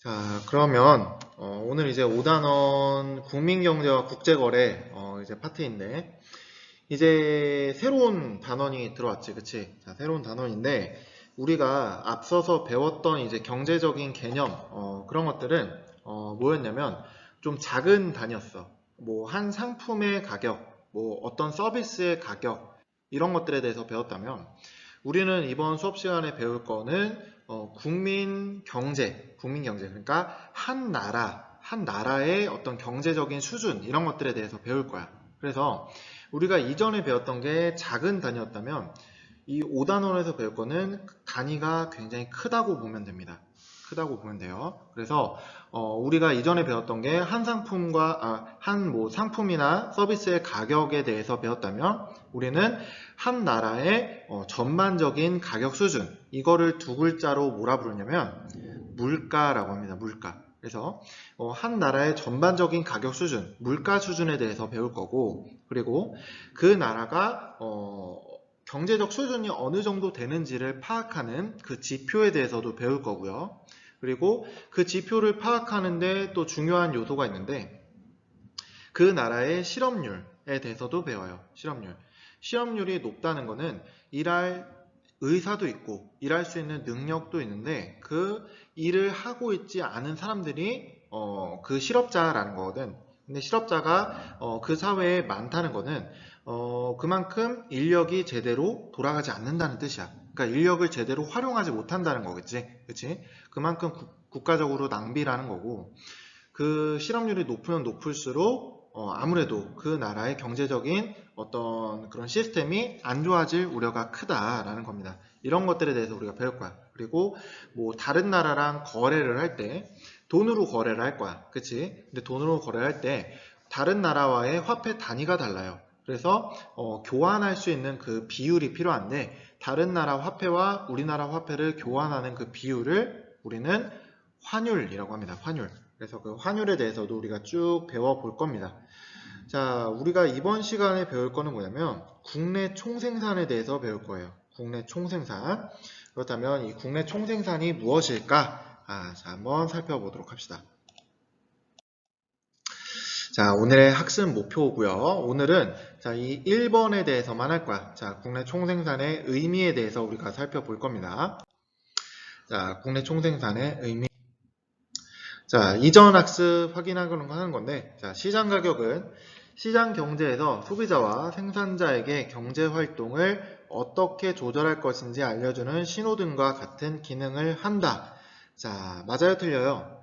자, 그러면 오늘 이제 5단원 국민경제와 국제거래 이제 파트인데 이제 새로운 단원이 들어왔지, 그치? 자, 새로운 단원인데 우리가 앞서서 배웠던 이제 경제적인 개념 그런 것들은 뭐였냐면 좀 작은 단위였어. 뭐 한 상품의 가격, 뭐 어떤 서비스의 가격 이런 것들에 대해서 배웠다면 우리는 이번 수업 시간에 배울 거는 국민 경제 그러니까 한 나라의 어떤 경제적인 수준 이런 것들에 대해서 배울 거야. 그래서 우리가 이전에 배웠던 게 작은 단위였다면 이 5단원에서 배울 거는 단위가 굉장히 크다고 보면 됩니다. 크다고 보면 돼요. 그래서 우리가 이전에 배웠던 게 한 상품과 한 뭐 상품이나 서비스의 가격에 대해서 배웠다면 우리는 한 나라의 전반적인 가격 수준 이거를 두 글자로 뭐라 부르냐면 물가라고 합니다. 물가. 그래서 한 나라의 전반적인 가격 수준, 물가 수준에 대해서 배울 거고 그리고 그 나라가 경제적 수준이 어느 정도 되는지를 파악하는 그 지표에 대해서도 배울 거고요. 그리고 그 지표를 파악하는데 또 중요한 요소가 있는데 그 나라의 실업률에 대해서도 배워요. 실업률. 실업률이 높다는 것은 일할 의사도 있고 일할 수 있는 능력도 있는데 그 일을 하고 있지 않은 사람들이 그 실업자라는 거거든. 근데 실업자가 그 사회에 많다는 거는 그만큼 인력이 제대로 돌아가지 않는다는 뜻이야. 그러니까 인력을 제대로 활용하지 못한다는 거겠지. 그치? 그만큼 국가적으로 낭비라는 거고 그 실업률이 높으면 높을수록 아무래도 그 나라의 경제적인 어떤 그런 시스템이 안 좋아질 우려가 크다라는 겁니다. 이런 것들에 대해서 우리가 배울 거야. 그리고 뭐 다른 나라랑 거래를 할 때 돈으로 거래를 할 거야. 그치? 근데 돈으로 거래할 때 다른 나라와의 화폐 단위가 달라요. 그래서 교환할 수 있는 그 비율이 필요한데 다른 나라 화폐와 우리나라 화폐를 교환하는 그 비율을 우리는 환율이라고 합니다. 환율. 그래서 그 환율에 대해서도 우리가 쭉 배워볼 겁니다. 자, 우리가 이번 시간에 배울 거는 뭐냐면 국내 총생산에 대해서 배울 거예요. 국내 총생산. 그렇다면 이 국내 총생산이 무엇일까? 자, 한번 살펴보도록 합시다. 자, 오늘의 학습 목표고요. 오늘은 자, 이 1번에 대해서만 할 거야. 자, 국내 총생산의 의미에 대해서 우리가 살펴볼 겁니다. 자, 국내 총생산의 의미. 자, 이전 학습 확인하는 건데, 자, 시장 가격은 시장 경제에서 소비자와 생산자에게 경제 활동을 어떻게 조절할 것인지 알려주는 신호등과 같은 기능을 한다. 자, 맞아요, 틀려요?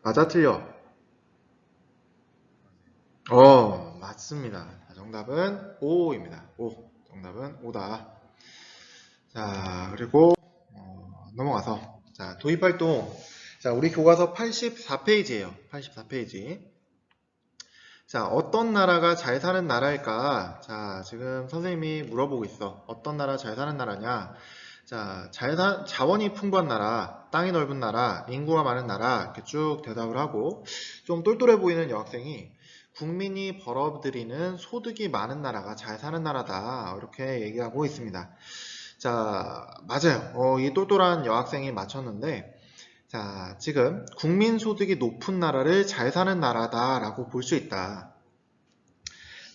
맞아, 틀려? 맞습니다. 자, 정답은 O입니다. O. 정답은 O다. 자, 그리고 넘어가서 자, 도입활동. 자, 우리 교과서 84페이지예요. 84페이지. 자, 어떤 나라가 잘 사는 나라일까? 자, 지금 선생님이 물어보고 있어. 어떤 나라 잘 사는 나라냐? 자, 자원이 풍부한 나라, 땅이 넓은 나라, 인구가 많은 나라, 이렇게 쭉 대답을 하고, 좀 똘똘해 보이는 여학생이 국민이 벌어들이는 소득이 많은 나라가 잘 사는 나라다. 이렇게 얘기하고 있습니다. 자, 맞아요. 이 똘똘한 여학생이 맞췄는데, 자, 지금 국민소득이 높은 나라를 잘 사는 나라다라고 볼 수 있다.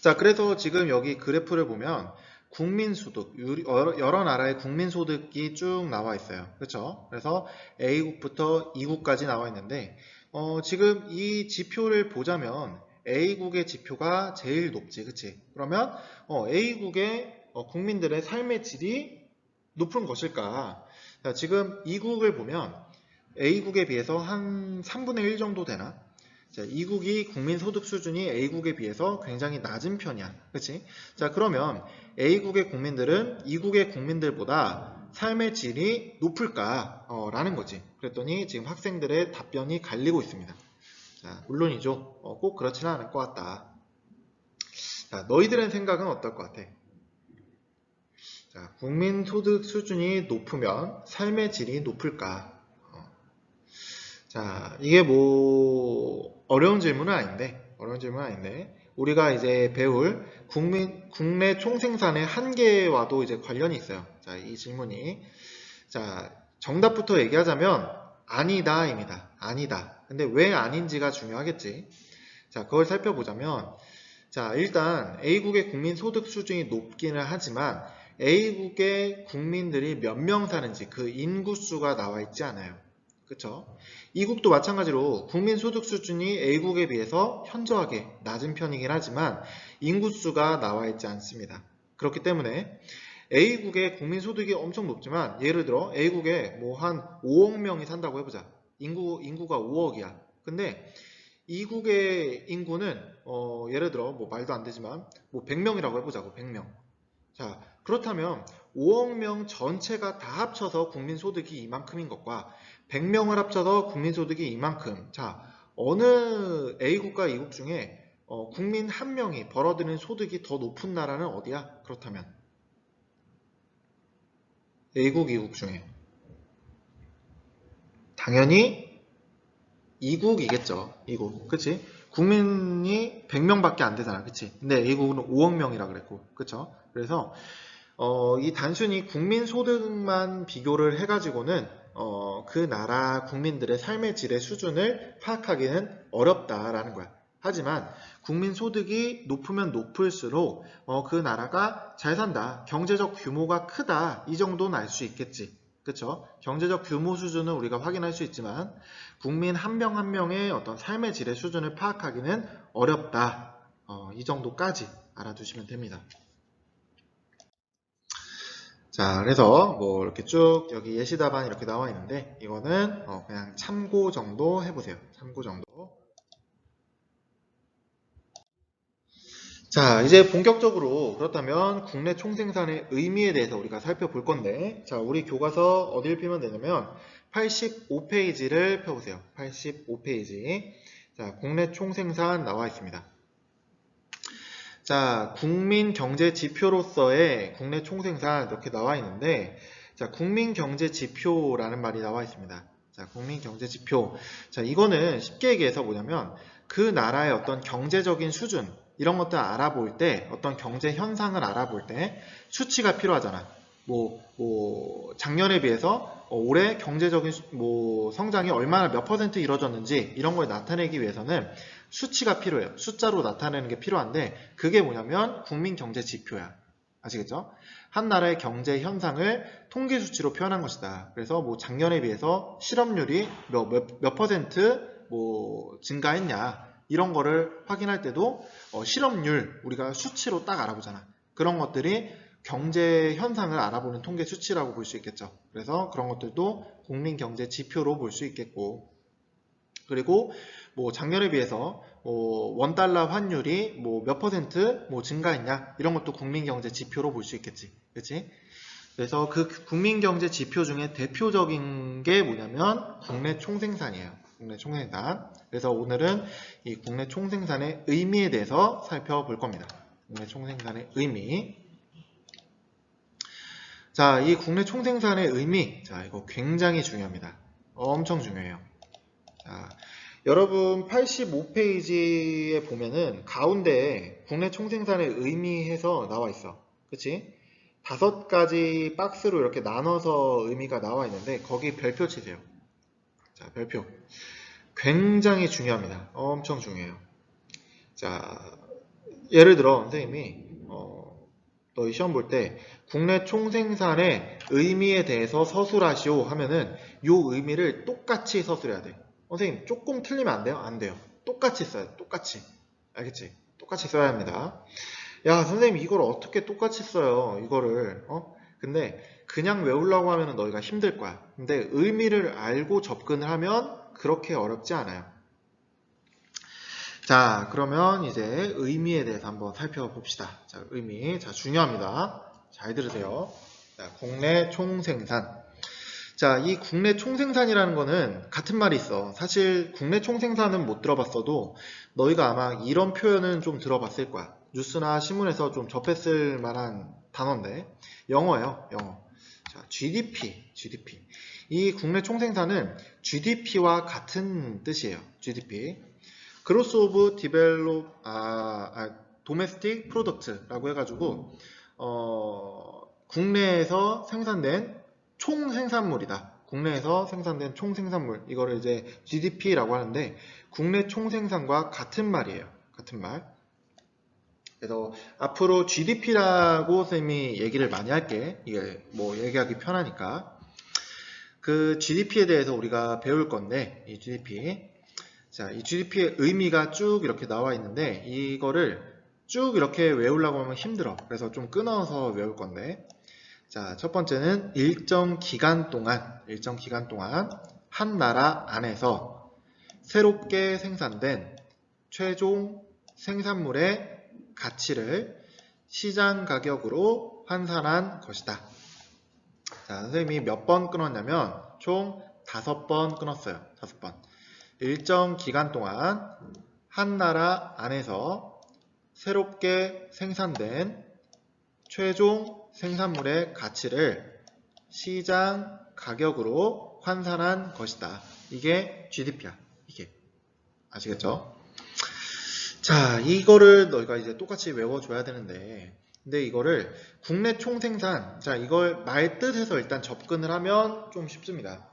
자, 그래서 지금 여기 그래프를 보면 국민소득, 여러 나라의 국민소득이 쭉 나와 있어요. 그렇죠? 그래서 A국부터 E국까지 나와 있는데 지금 이 지표를 보자면 A국의 지표가 제일 높지, 그치? 그러면 A국의 국민들의 삶의 질이 높은 것일까? 자, 지금 E국을 보면 A국에 비해서 한 3분의 1 정도 되나? 자, E국이 국민소득 수준이 A국에 비해서 굉장히 낮은 편이야. 그치? 자, 그러면 A국의 국민들은 E국의 국민들보다 삶의 질이 높을까? 라는 거지. 그랬더니 지금 학생들의 답변이 갈리고 있습니다. 자, 물론이죠. 꼭 그렇지는 않을 것 같다. 자, 너희들의 생각은 어떨 것 같아? 자, 국민소득 수준이 높으면 삶의 질이 높을까? 자, 이게 뭐 어려운 질문은 아닌데 우리가 이제 배울 국내 총생산의 한계와도 이제 관련이 있어요. 자, 이 질문이 자, 정답부터 얘기하자면 아니다입니다. 아니다. 근데 왜 아닌지가 중요하겠지. 자, 그걸 살펴보자면 자, 일단 A국의 국민 소득 수준이 높기는 하지만 A국의 국민들이 몇 명 사는지 그 인구수가 나와 있지 않아요. 그쵸? 이국도 마찬가지로 국민 소득 수준이 A국에 비해서 현저하게 낮은 편이긴 하지만 인구수가 나와 있지 않습니다. 그렇기 때문에 A국의 국민 소득이 엄청 높지만 예를 들어 A국에 뭐 한 5억 명이 산다고 해보자. 인구가 5억이야. 근데 이국의 인구는 예를 들어 뭐 말도 안 되지만 뭐 100명이라고 해보자고 100명. 자, 그렇다면 5억 명 전체가 다 합쳐서 국민소득이 이만큼인 것과 100명을 합쳐서 국민소득이 이만큼. 자, 어느 A국과 E국 중에 국민 한 명이 벌어들이는 소득이 더 높은 나라는 어디야? 그렇다면 A국, E국 중에 당연히 이국이겠죠. 이국. 그치? 국민이 100명밖에 안 되잖아. 그치? 근데 A국은 5억 명이라 그랬고. 그쵸? 그래서 이 단순히 국민 소득만 비교를 해가지고는 그 나라 국민들의 삶의 질의 수준을 파악하기는 어렵다라는 거야. 하지만 국민 소득이 높으면 높을수록 그 나라가 잘 산다, 경제적 규모가 크다, 이 정도는 알 수 있겠지. 그쵸? 경제적 규모 수준은 우리가 확인할 수 있지만 국민 한 명 한 명의 어떤 삶의 질의 수준을 파악하기는 어렵다. 이 정도까지 알아두시면 됩니다. 자, 그래서 뭐 이렇게 쭉 여기 예시 답안 이렇게 나와 있는데 이거는 그냥 참고 정도 해보세요. 참고 정도. 자, 이제 본격적으로 그렇다면 국내 총생산의 의미에 대해서 우리가 살펴볼 건데, 자, 우리 교과서 어딜 펴면 되냐면 85페이지를 펴보세요. 85페이지. 자, 국내 총생산 나와 있습니다. 자, 국민 경제 지표로서의 국내 총생산 이렇게 나와 있는데, 자, 국민 경제 지표라는 말이 나와 있습니다. 자, 국민 경제 지표. 자, 이거는 쉽게 얘기해서 뭐냐면 그 나라의 어떤 경제적인 수준, 이런 것들 알아볼 때, 어떤 경제 현상을 알아볼 때 수치가 필요하잖아. 작년에 비해서 올해 경제적인 성장이 얼마나 몇 퍼센트 이루어졌는지 이런 걸 나타내기 위해서는 수치가 필요해요. 숫자로 나타내는 게 필요한데 그게 뭐냐면 국민 경제 지표야. 아시겠죠? 한 나라의 경제 현상을 통계 수치로 표현한 것이다. 그래서 작년에 비해서 실업률이 몇 퍼센트 증가했냐 이런 거를 확인할 때도 실업률 우리가 수치로 딱 알아보잖아. 그런 것들이 경제 현상을 알아보는 통계 수치라고 볼 수 있겠죠. 그래서 그런 것들도 국민 경제 지표로 볼 수 있겠고, 그리고 작년에 비해서 원달러 환율이 몇 퍼센트 증가했냐 이런 것도 국민 경제 지표로 볼 수 있겠지. 그렇지? 그래서 그 국민 경제 지표 중에 대표적인 게 뭐냐면 국내 총생산이에요. 국내 총생산. 그래서 오늘은 이 국내 총생산의 의미에 대해서 살펴볼 겁니다. 국내 총생산의 의미. 자, 이 국내 총생산의 의미. 자, 이거 굉장히 중요합니다. 엄청 중요해요. 자, 여러분 85페이지에 보면은 가운데 국내 총생산의 의미해서 나와 있어. 그치? 5가지 박스로 이렇게 나눠서 의미가 나와 있는데 거기 별표 치세요. 자, 별표. 굉장히 중요합니다. 엄청 중요해요. 자, 예를 들어 선생님이 너희 시험 볼 때 국내 총생산의 의미에 대해서 서술하시오 하면은 요 의미를 똑같이 서술해야 돼. 선생님 조금 틀리면 안 돼요? 안 돼요. 똑같이 써요. 똑같이. 알겠지? 똑같이 써야 합니다. 야, 선생님 이걸 어떻게 똑같이 써요? 이거를 근데 그냥 외우려고 하면 너희가 힘들 거야. 근데 의미를 알고 접근을 하면 그렇게 어렵지 않아요. 자, 그러면 이제 의미에 대해서 한번 살펴봅시다. 자, 의미. 자, 중요합니다. 잘 들으세요. 자, 국내 총생산. 자, 이 국내 총생산이라는 거는 같은 말이 있어. 사실 국내 총생산은 못 들어봤어도 너희가 아마 이런 표현은 좀 들어봤을 거야. 뉴스나 신문에서 좀 접했을 만한 단어인데 영어예요. 영어. 자, GDP. 이 국내 총생산은 GDP와 같은 뜻이에요. GDP. Gross of Domestic Product라고 해가지고 국내에서 생산된 총 생산물이다. 국내에서 생산된 총생산물, 이거를 이제 GDP라고 하는데 국내 총생산과 같은 말이에요. 같은 말. 그래서 앞으로 GDP라고 쌤이 얘기를 많이 할게. 이게 뭐 얘기하기 편하니까. 그 GDP에 대해서 우리가 배울 건데, 이 GDP. 자, 이 GDP의 의미가 쭉 이렇게 나와 있는데, 이거를 쭉 이렇게 외우려고 하면 힘들어. 그래서 좀 끊어서 외울 건데. 자, 첫 번째는 일정 기간 동안 한 나라 안에서 새롭게 생산된 최종 생산물의 가치를 시장 가격으로 환산한 것이다. 자, 선생님이 몇 번 끊었냐면 총 5번 끊었어요. 5번. 일정 기간 동안 한 나라 안에서 새롭게 생산된 최종 생산물의 가치를 시장 가격으로 환산한 것이다. 이게 GDP야. 이게. 아시겠죠? 자, 이거를 너희가 이제 똑같이 외워줘야 되는데, 근데 이거를 국내 총생산, 자, 이걸 말뜻해서 일단 접근을 하면 좀 쉽습니다.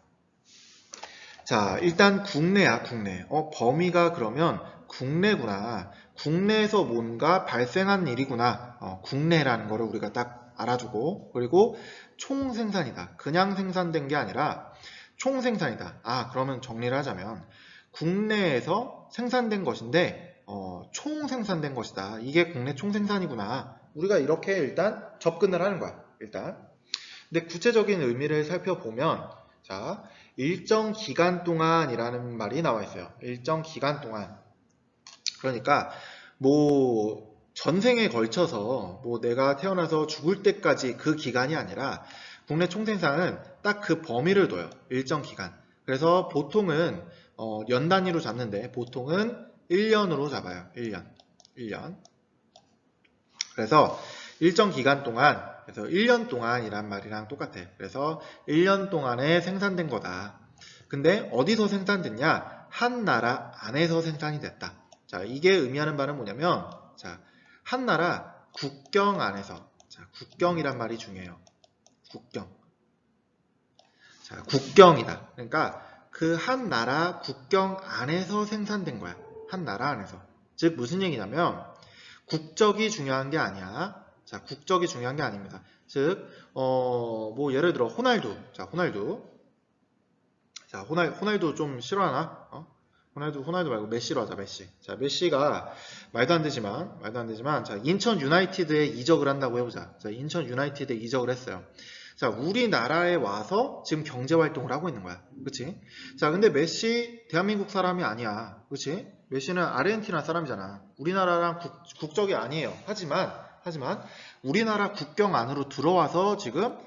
자, 일단 국내야, 국내. 범위가 그러면 국내구나. 국내에서 뭔가 발생한 일이구나. 국내라는 거를 우리가 딱 알아주고, 그리고 총생산이다. 그냥 생산된 게 아니라 총생산이다. 아, 그러면 정리를 하자면 국내에서 생산된 것인데 총생산된 것이다. 이게 국내 총생산이구나. 우리가 이렇게 일단 접근을 하는 거야. 일단. 근데 구체적인 의미를 살펴보면 자, 일정 기간 동안이라는 말이 나와 있어요. 일정 기간 동안. 그러니까 뭐 전생에 걸쳐서 뭐 내가 태어나서 죽을 때까지 그 기간이 아니라 국내 총생산은 딱 그 범위를 둬요. 일정 기간. 그래서 보통은 연 단위로 잡는데 보통은 1년으로 잡아요. 1년. 그래서 일정 기간 동안, 그래서 1년 동안이란 말이랑 똑같아. 그래서 1년 동안에 생산된 거다. 근데 어디서 생산됐냐? 한 나라 안에서 생산이 됐다. 자, 이게 의미하는 바는 뭐냐면, 자, 한 나라 국경 안에서, 자, 국경이란 말이 중요해요. 국경. 자, 국경이다. 그러니까 그 한 나라 국경 안에서 생산된 거야. 한 나라 안에서. 즉 무슨 얘기냐면 국적이 중요한 게 아니야. 자, 국적이 중요한 게 아닙니다. 즉, 뭐 예를 들어 호날두. 자, 호날두. 자, 호날두 좀 싫어하나? 호날두 말고 메시로 하자, 메시. 자, 메시가 말도 안 되지만, 자, 인천 유나이티드에 이적을 한다고 해보자. 자, 인천 유나이티드에 이적을 했어요. 자, 우리나라에 와서 지금 경제활동을 하고 있는 거야. 그치? 자, 근데 메시 대한민국 사람이 아니야. 그치? 메시는 아르헨티나 사람이잖아. 우리나라랑 국적이 아니에요. 하지만 우리나라 국경 안으로 들어와서 지금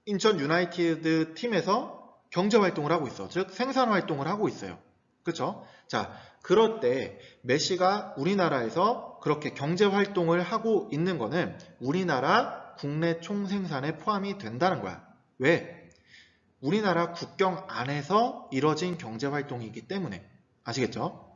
인천 유나이티드 팀에서 경제활동을 하고 있어. 즉 생산활동을 하고 있어요. 그쵸? 자, 그럴 때 메시가 우리나라에서 그렇게 경제활동을 하고 있는 거는 우리나라 국내 총생산에 포함이 된다는 거야. 왜? 우리나라 국경 안에서 이뤄진 경제활동이기 때문에. 아시겠죠?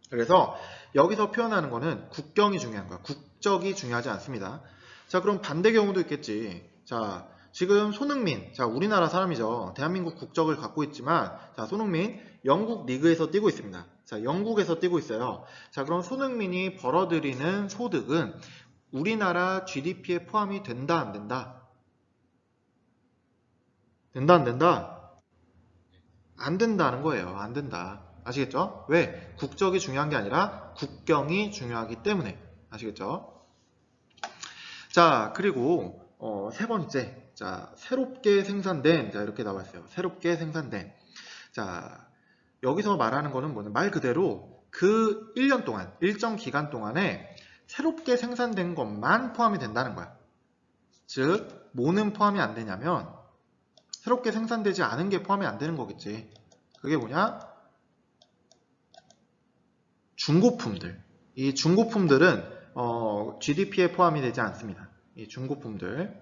그래서 여기서 표현하는 거는 국경이 중요한 거야. 국적이 중요하지 않습니다. 자, 그럼 반대 경우도 있겠지. 자, 지금 손흥민, 자, 우리나라 사람이죠. 대한민국 국적을 갖고 있지만, 자, 손흥민, 영국 리그에서 뛰고 있습니다. 자, 영국에서 뛰고 있어요. 자, 그럼 손흥민이 벌어들이는 소득은 우리나라 GDP에 포함이 된다, 안 된다? 된다, 안 된다? 안 된다는 거예요. 안 된다. 아시겠죠? 왜? 국적이 중요한 게 아니라 국경이 중요하기 때문에. 아시겠죠? 자, 그리고 세 번째. 자, 새롭게 생산된. 자, 이렇게 나와 있어요. 새롭게 생산된. 자, 여기서 말하는 거는 뭐냐? 말 그대로 그 1년 동안, 일정 기간 동안에 새롭게 생산된 것만 포함이 된다는 거야. 즉, 뭐는 포함이 안 되냐면 새롭게 생산되지 않은 게 포함이 안 되는 거겠지. 그게 뭐냐? 중고품들. 이 중고품들은 GDP에 포함이 되지 않습니다. 이 중고품들.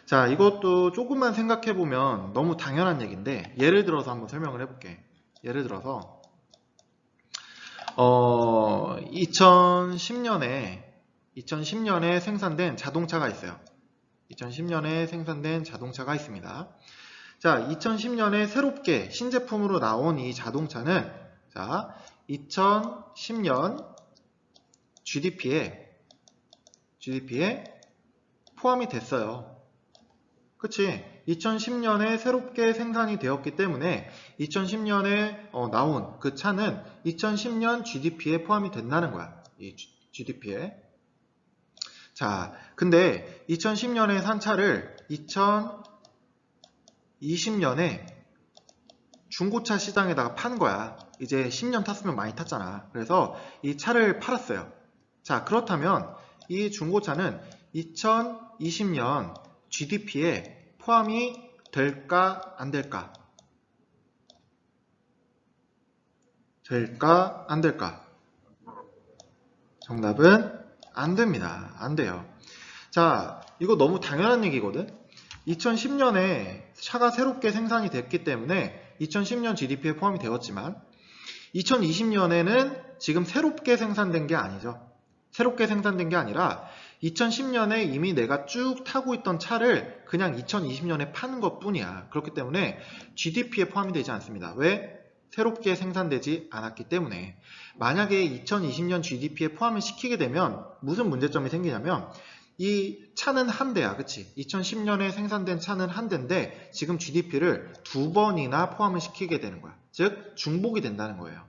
자, 이것도 조금만 생각해보면 너무 당연한 얘기인데 예를 들어서 한번 설명을 해볼게. 예를 들어서 2010년에 생산된 자동차가 있어요. 2010년에 생산된 자동차가 있습니다. 자, 2010년에 새롭게 신제품으로 나온 이 자동차는 자, 2010년 GDP에 포함이 됐어요. 그치? 2010년에 새롭게 생산이 되었기 때문에 2010년에 나온 그 차는 2010년 GDP에 포함이 된다는 거야. 이 GDP에. 자, 근데 2010년에 산 차를 2020년에 중고차 시장에다가 판 거야. 이제 10년 탔으면 많이 탔잖아. 그래서 이 차를 팔았어요. 자, 그렇다면 이 중고차는 2020년 GDP에 포함이 될까 안 될까? 될까 안 될까? 정답은 안 됩니다. 안 돼요. 자, 이거 너무 당연한 얘기거든. 2010년에 차가 새롭게 생산이 됐기 때문에 2010년 GDP에 포함이 되었지만 2020년에는 지금 새롭게 생산된 게 아니죠. 새롭게 생산된 게 아니라 2010년에 이미 내가 쭉 타고 있던 차를 그냥 2020년에 파는 것 뿐이야. 그렇기 때문에 GDP에 포함이 되지 않습니다. 왜? 새롭게 생산되지 않았기 때문에. 만약에 2020년 GDP에 포함을 시키게 되면 무슨 문제점이 생기냐면 이 차는 한 대야. 그치? 2010년에 생산된 차는 한 대인데 지금 GDP를 두 번이나 포함을 시키게 되는 거야. 즉 중복이 된다는 거예요.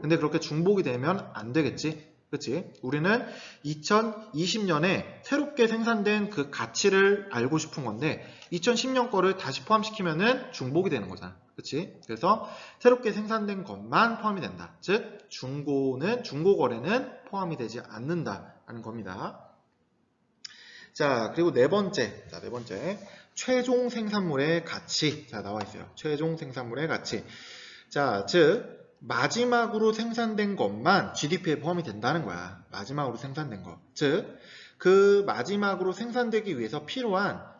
근데 그렇게 중복이 되면 안 되겠지? 그치? 우리는 2020년에 새롭게 생산된 그 가치를 알고 싶은 건데 2010년 거를 다시 포함시키면은 중복이 되는 거잖아. 그치? 그래서 새롭게 생산된 것만 포함이 된다. 즉 중고 거래는 포함이 되지 않는다라는 겁니다. 자, 그리고 네 번째. 최종 생산물의 가치. 자, 나와 있어요. 최종 생산물의 가치. 자, 즉 마지막으로 생산된 것만 GDP에 포함이 된다는 거야. 마지막으로 생산된 거. 즉, 그 마지막으로 생산되기 위해서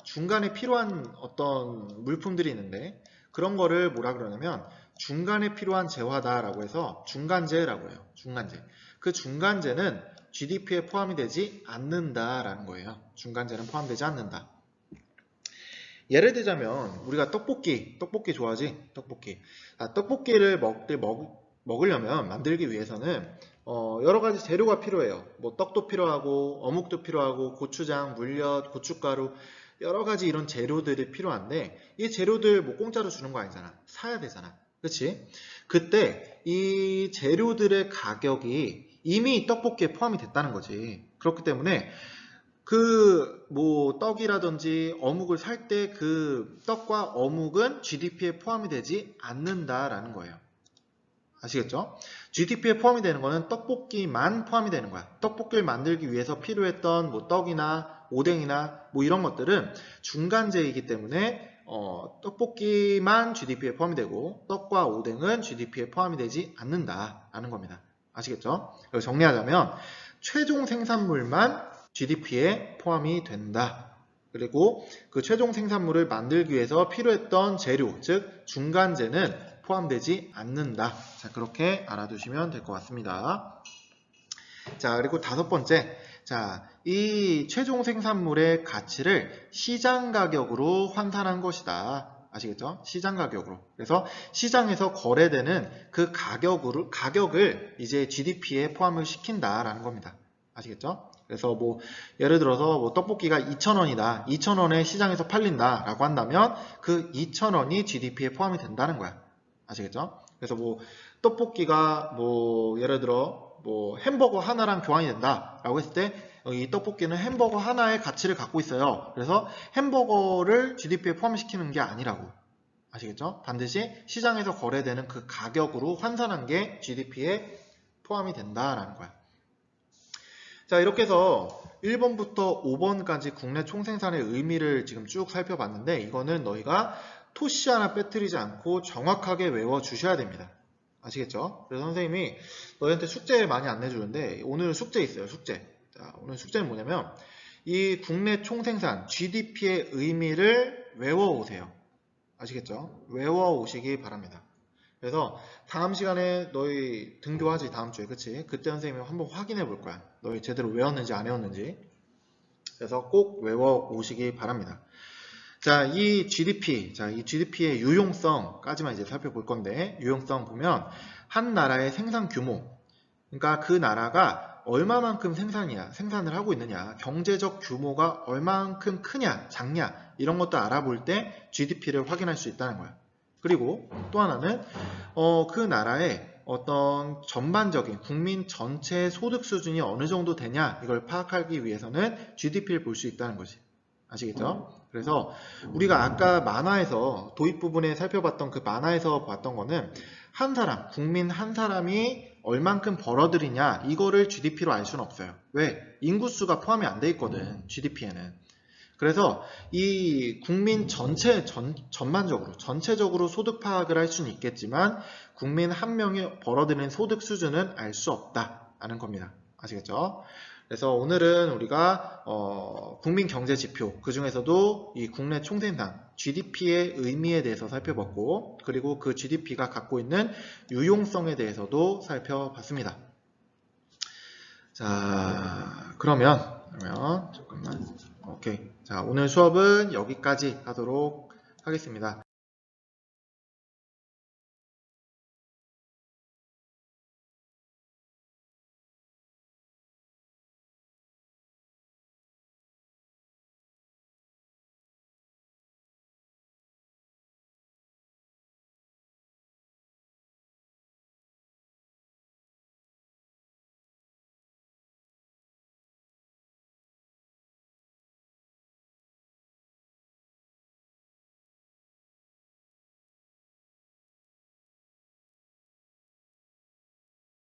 중간에 필요한 어떤 물품들이 있는데, 그런 거를 뭐라 그러냐면, 중간에 필요한 재화다라고 해서 중간재라고 해요. 중간재. 그 중간재는 GDP에 포함이 되지 않는다라는 거예요. 중간재는 포함되지 않는다. 예를 들자면 우리가 떡볶이 좋아하지? 떡볶이를 먹으려면 만들기 위해서는 여러 가지 재료가 필요해요. 뭐 떡도 필요하고 어묵도 필요하고 고추장, 물엿, 고춧가루 여러 가지 이런 재료들이 필요한데 이 재료들 뭐 공짜로 주는 거 아니잖아. 사야 되잖아. 그치? 그때 이 재료들의 가격이 이미 떡볶이에 포함이 됐다는 거지. 그렇기 때문에 뭐 떡이라든지 어묵을 살 때 그 떡과 어묵은 GDP에 포함이 되지 않는다라는 거예요. 아시겠죠? GDP에 포함이 되는 거는 떡볶이만 포함이 되는 거야. 떡볶이를 만들기 위해서 필요했던 뭐 떡이나 오뎅이나 뭐 이런 것들은 중간재이기 때문에 떡볶이만 GDP에 포함이 되고 떡과 오뎅은 GDP에 포함이 되지 않는다라는 겁니다. 아시겠죠? 그래서 정리하자면 최종 생산물만 GDP에 포함이 된다. 그리고 그 최종 생산물을 만들기 위해서 필요했던 재료, 즉 중간재는 포함되지 않는다. 자, 그렇게 알아두시면 될 것 같습니다. 자, 그리고 다섯 번째. 자, 이 최종 생산물의 가치를 시장 가격으로 환산한 것이다. 아시겠죠? 시장 가격으로. 그래서 시장에서 거래되는 그 가격을 이제 GDP에 포함을 시킨다라는 겁니다. 아시겠죠? 그래서 뭐 예를 들어서 뭐 떡볶이가 2,000원이다. 2,000원에 시장에서 팔린다 라고 한다면 그 2,000원이 GDP에 포함이 된다는 거야. 아시겠죠? 그래서 뭐 떡볶이가 뭐 예를 들어 뭐 햄버거 하나랑 교환이 된다 라고 했을 때 이 떡볶이는 햄버거 하나의 가치를 갖고 있어요. 그래서 햄버거를 GDP에 포함시키는 게 아니라고. 아시겠죠? 반드시 시장에서 거래되는 그 가격으로 환산한 게 GDP에 포함이 된다라는 거야. 자, 이렇게 해서 1번부터 5번까지 국내 총생산의 의미를 지금 쭉 살펴봤는데 이거는 너희가 토시 하나 빼뜨리지 않고 정확하게 외워주셔야 됩니다. 아시겠죠? 그래서 선생님이 너희한테 숙제 많이 안 내주는데 오늘 숙제 있어요. 숙제. 자, 오늘 숙제는 뭐냐면 이 국내 총생산 GDP의 의미를 외워오세요. 아시겠죠? 외워오시기 바랍니다. 그래서 다음 시간에 너희 등교하지 다음 주에 그치? 그때 선생님이 한번 확인해 볼 거야. 너희 제대로 외웠는지 안 외웠는지. 그래서 꼭 외워 오시기 바랍니다. 자, 이 GDP의 유용성까지만 이제 살펴볼 건데, 유용성 보면 한 나라의 생산 규모, 그러니까 그 나라가 얼마만큼 생산을 하고 있느냐, 경제적 규모가 얼마만큼 크냐, 작냐, 이런 것도 알아볼 때 GDP를 확인할 수 있다는 거야. 그리고 또 하나는 그 나라의 어떤 전반적인 국민 전체 소득 수준이 어느 정도 되냐, 이걸 파악하기 위해서는 GDP를 볼 수 있다는 거지. 아시겠죠? 그래서 우리가 아까 만화에서 도입 부분에 살펴봤던 그 만화에서 봤던 거는 한 사람, 국민 한 사람이 얼만큼 벌어들이냐, 이거를 GDP로 알 수는 없어요. 왜? 인구수가 포함이 안 돼 있거든, GDP에는. 그래서 이 국민 전체적으로 소득 파악을 할 수는 있겠지만 국민 한 명이 벌어들이는 소득 수준은 알 수 없다라는 겁니다. 아시겠죠? 그래서 오늘은 우리가 국민 경제 지표, 그 중에서도 이 국내 총생산, GDP의 의미에 대해서 살펴봤고, 그리고 그 GDP가 갖고 있는 유용성에 대해서도 살펴봤습니다. 자, 그러면 잠깐만. 오케이. 자, 오늘 수업은 여기까지 하도록 하겠습니다.